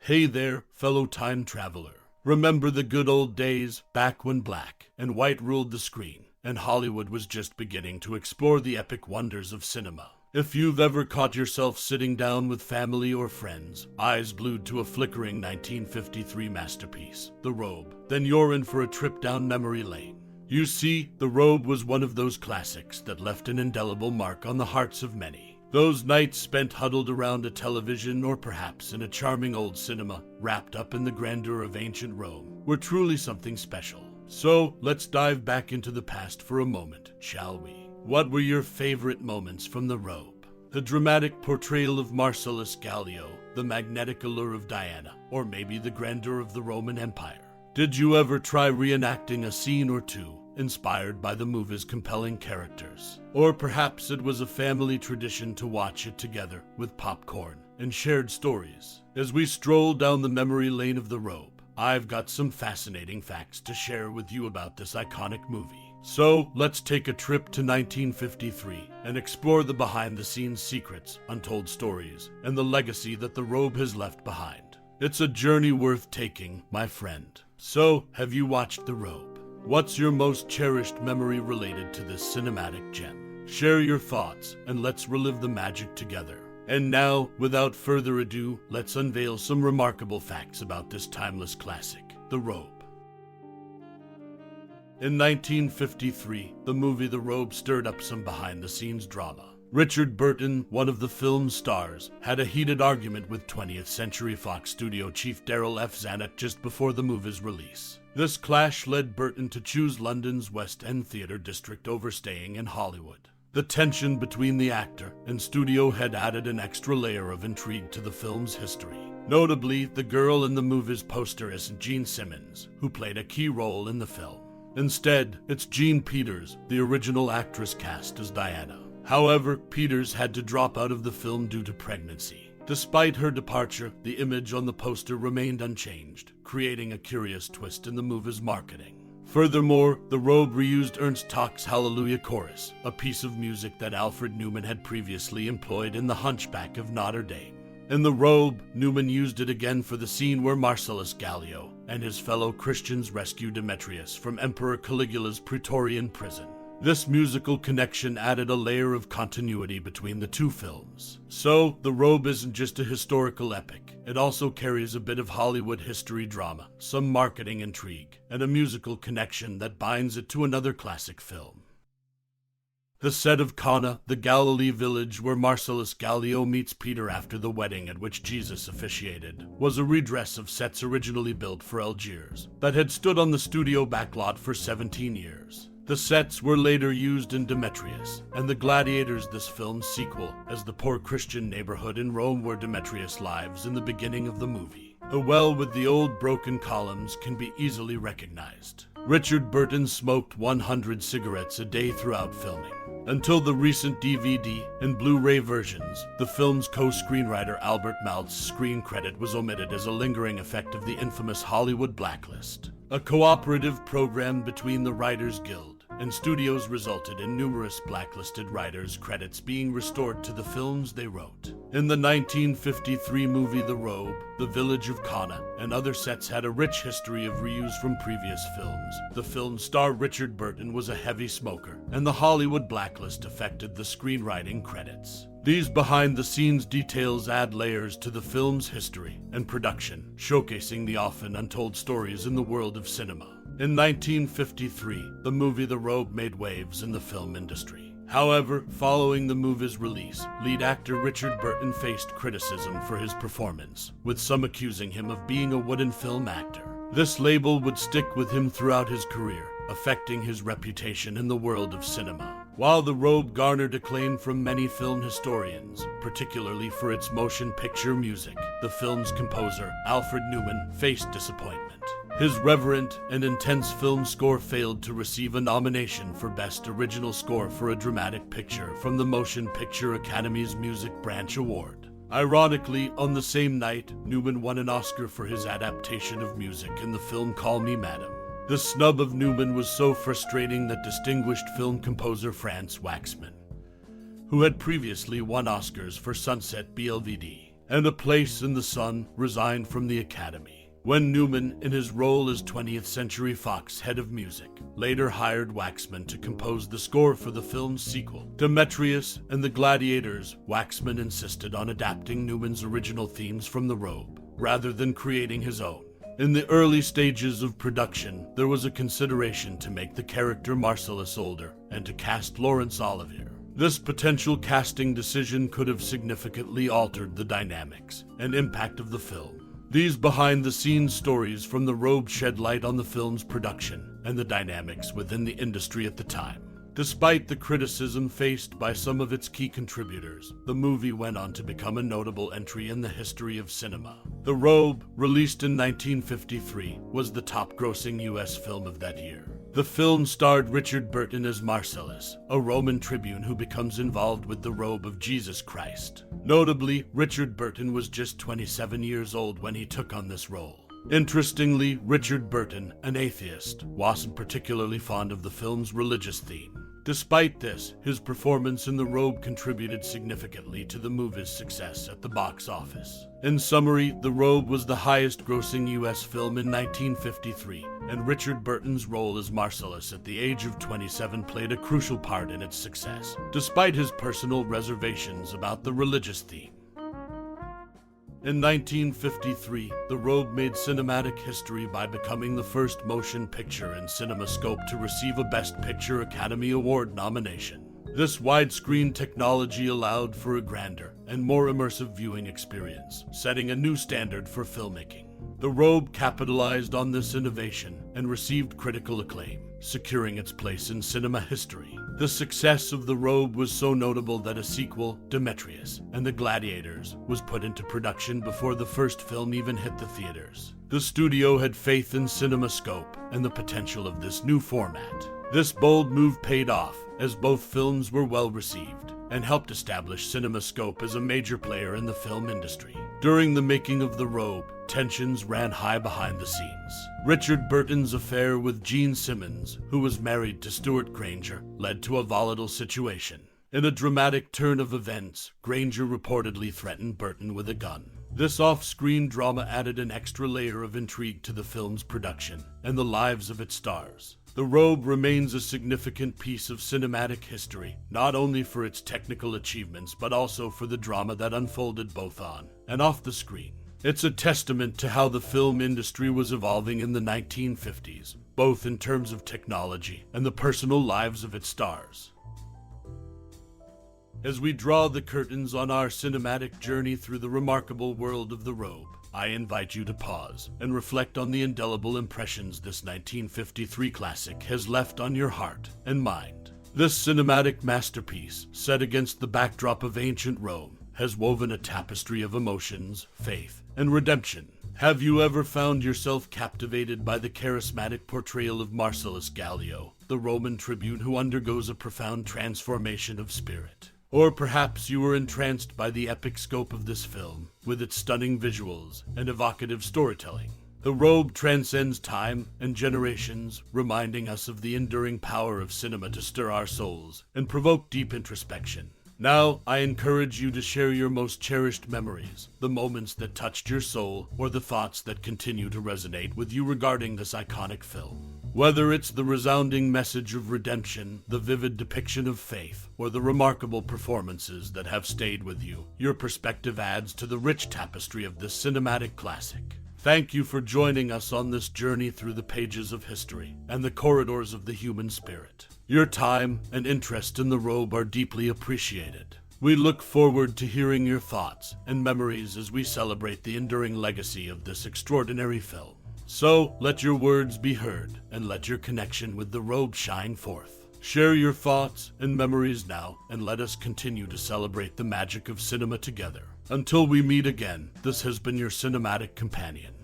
Hey there, fellow time traveler. Remember the good old days back when black and white ruled the screen and Hollywood was just beginning to explore the epic wonders of cinema? If you've ever caught yourself sitting down with family or friends, eyes glued to a flickering 1953 masterpiece, The Robe, then you're in for a trip down memory lane. You see, The Robe was one of those classics that left an indelible mark on the hearts of many. Those nights spent huddled around a television or perhaps in a charming old cinema, wrapped up in the grandeur of ancient Rome, were truly something special. So, let's dive back into the past for a moment, shall we? What were your favorite moments from The Robe? The dramatic portrayal of Marcellus Gallio, the magnetic allure of Diana, or maybe the grandeur of the Roman Empire? Did you ever try reenacting a scene or two, inspired by the movie's compelling characters? Or perhaps it was a family tradition to watch it together with popcorn and shared stories. As we stroll down the memory lane of The Robe, I've got some fascinating facts to share with you about this iconic movie. So let's take a trip to 1953 and explore the behind-the-scenes secrets, untold stories, and the legacy that The Robe has left behind. It's a journey worth taking, my friend. So, have you watched The Robe? What's your most cherished memory related to this cinematic gem? Share your thoughts, and let's relive the magic together. And now, without further ado, let's unveil some remarkable facts about this timeless classic, The Robe. In 1953, the movie The Robe stirred up some behind-the-scenes drama. Richard Burton, one of the film's stars, had a heated argument with 20th Century Fox studio chief Darryl F. Zanuck just before the movie's release. This clash led Burton to choose London's West End theater district over staying in Hollywood. The tension between the actor and studio had added an extra layer of intrigue to the film's history. Notably, the girl in the movie's poster isn't Jean Simmons, who played a key role in the film. Instead, it's Jean Peters, the original actress cast as Diana. However, Peters had to drop out of the film due to pregnancy. Despite her departure, the image on the poster remained unchanged, creating a curious twist in the movie's marketing. Furthermore, The Robe reused Ernst Tock's Hallelujah Chorus, a piece of music that Alfred Newman had previously employed in The Hunchback of Notre Dame. In The Robe, Newman used it again for the scene where Marcellus Gallio and his fellow Christians rescue Demetrius from Emperor Caligula's Praetorian prison. This musical connection added a layer of continuity between the two films. So, The Robe isn't just a historical epic. It also carries a bit of Hollywood history drama, some marketing intrigue, and a musical connection that binds it to another classic film. The set of Cana, the Galilee village where Marcellus Gallio meets Peter after the wedding at which Jesus officiated, was a redress of sets originally built for Algiers that had stood on the studio backlot for 17 years. The sets were later used in Demetrius and The Gladiators, this film's sequel, as the poor Christian neighborhood in Rome where Demetrius lives in the beginning of the movie. A well with the old broken columns can be easily recognized. Richard Burton smoked 100 cigarettes a day throughout filming. Until the recent DVD and Blu-ray versions, the film's co-screenwriter Albert Malt's screen credit was omitted as a lingering effect of the infamous Hollywood blacklist. A cooperative program between the Writers Guild and studios resulted in numerous blacklisted writers' credits being restored to the films they wrote. In the 1953 movie The Robe, the village of Cana and other sets had a rich history of reuse from previous films. The film's star Richard Burton was a heavy smoker, and the Hollywood blacklist affected the screenwriting credits. These behind-the-scenes details add layers to the film's history and production, showcasing the often untold stories in the world of cinema. In 1953, the movie The Robe made waves in the film industry. However, following the movie's release, lead actor Richard Burton faced criticism for his performance, with some accusing him of being a wooden film actor. This label would stick with him throughout his career, affecting his reputation in the world of cinema. While The Robe garnered acclaim from many film historians, particularly for its motion picture music, the film's composer, Alfred Newman, faced disappointment. His reverent and intense film score failed to receive a nomination for Best Original Score for a Dramatic Picture from the Motion Picture Academy's Music Branch Award. Ironically, on the same night, Newman won an Oscar for his adaptation of music in the film Call Me Madam. The snub of Newman was so frustrating that distinguished film composer Franz Waxman, who had previously won Oscars for Sunset BLVD, and a place in the sun, resigned from the Academy. When Newman, in his role as 20th Century Fox head of music, later hired Waxman to compose the score for the film's sequel, Demetrius and the Gladiators, Waxman insisted on adapting Newman's original themes from the Robe, rather than creating his own. In the early stages of production, there was a consideration to make the character Marcellus older and to cast Laurence Olivier. This potential casting decision could have significantly altered the dynamics and impact of the film. These behind-the-scenes stories from the Robe shed light on the film's production and the dynamics within the industry at the time. Despite the criticism faced by some of its key contributors, the movie went on to become a notable entry in the history of cinema. The Robe, released in 1953, was the top-grossing U.S. film of that year. The film starred Richard Burton as Marcellus, a Roman tribune who becomes involved with the Robe of Jesus Christ. Notably, Richard Burton was just 27 years old when he took on this role. Interestingly, Richard Burton, an atheist, wasn't particularly fond of the film's religious theme. Despite this, his performance in The Robe contributed significantly to the movie's success at the box office. In summary, The Robe was the highest-grossing U.S. film in 1953, and Richard Burton's role as Marcellus at the age of 27 played a crucial part in its success, despite his personal reservations about the religious theme. In 1953, The Robe made cinematic history by becoming the first motion picture in CinemaScope to receive a Best Picture Academy Award nomination. This widescreen technology allowed for a grander and more immersive viewing experience, setting a new standard for filmmaking. The Robe capitalized on this innovation and received critical acclaim, securing its place in cinema history. The success of The Robe was so notable that a sequel, Demetrius and the Gladiators, was put into production before the first film even hit the theaters. The studio had faith in CinemaScope and the potential of this new format. This bold move paid off, as both films were well received, and helped establish CinemaScope as a major player in the film industry. During the making of The Robe, tensions ran high behind the scenes. Richard Burton's affair with Jean Simmons, who was married to Stuart Granger, led to a volatile situation. In a dramatic turn of events, Granger reportedly threatened Burton with a gun. This off-screen drama added an extra layer of intrigue to the film's production and the lives of its stars. The Robe remains a significant piece of cinematic history, not only for its technical achievements, but also for the drama that unfolded both on and off the screen. It's a testament to how the film industry was evolving in the 1950s, both in terms of technology and the personal lives of its stars. As we draw the curtains on our cinematic journey through the remarkable world of The Robe, I invite you to pause and reflect on the indelible impressions this 1953 classic has left on your heart and mind. This cinematic masterpiece, set against the backdrop of ancient Rome, has woven a tapestry of emotions, faith, and redemption. Have you ever found yourself captivated by the charismatic portrayal of Marcellus Gallio, the Roman tribune who undergoes a profound transformation of spirit? Or perhaps you were entranced by the epic scope of this film, with its stunning visuals and evocative storytelling. The Robe transcends time and generations, reminding us of the enduring power of cinema to stir our souls and provoke deep introspection. Now, I encourage you to share your most cherished memories, the moments that touched your soul, or the thoughts that continue to resonate with you regarding this iconic film. Whether it's the resounding message of redemption, the vivid depiction of faith, or the remarkable performances that have stayed with you, your perspective adds to the rich tapestry of this cinematic classic. Thank you for joining us on this journey through the pages of history and the corridors of the human spirit. Your time and interest in The Robe are deeply appreciated. We look forward to hearing your thoughts and memories as we celebrate the enduring legacy of this extraordinary film. So, let your words be heard, and let your connection with The Robe shine forth. Share your thoughts and memories now, and let us continue to celebrate the magic of cinema together. Until we meet again, this has been your cinematic companion,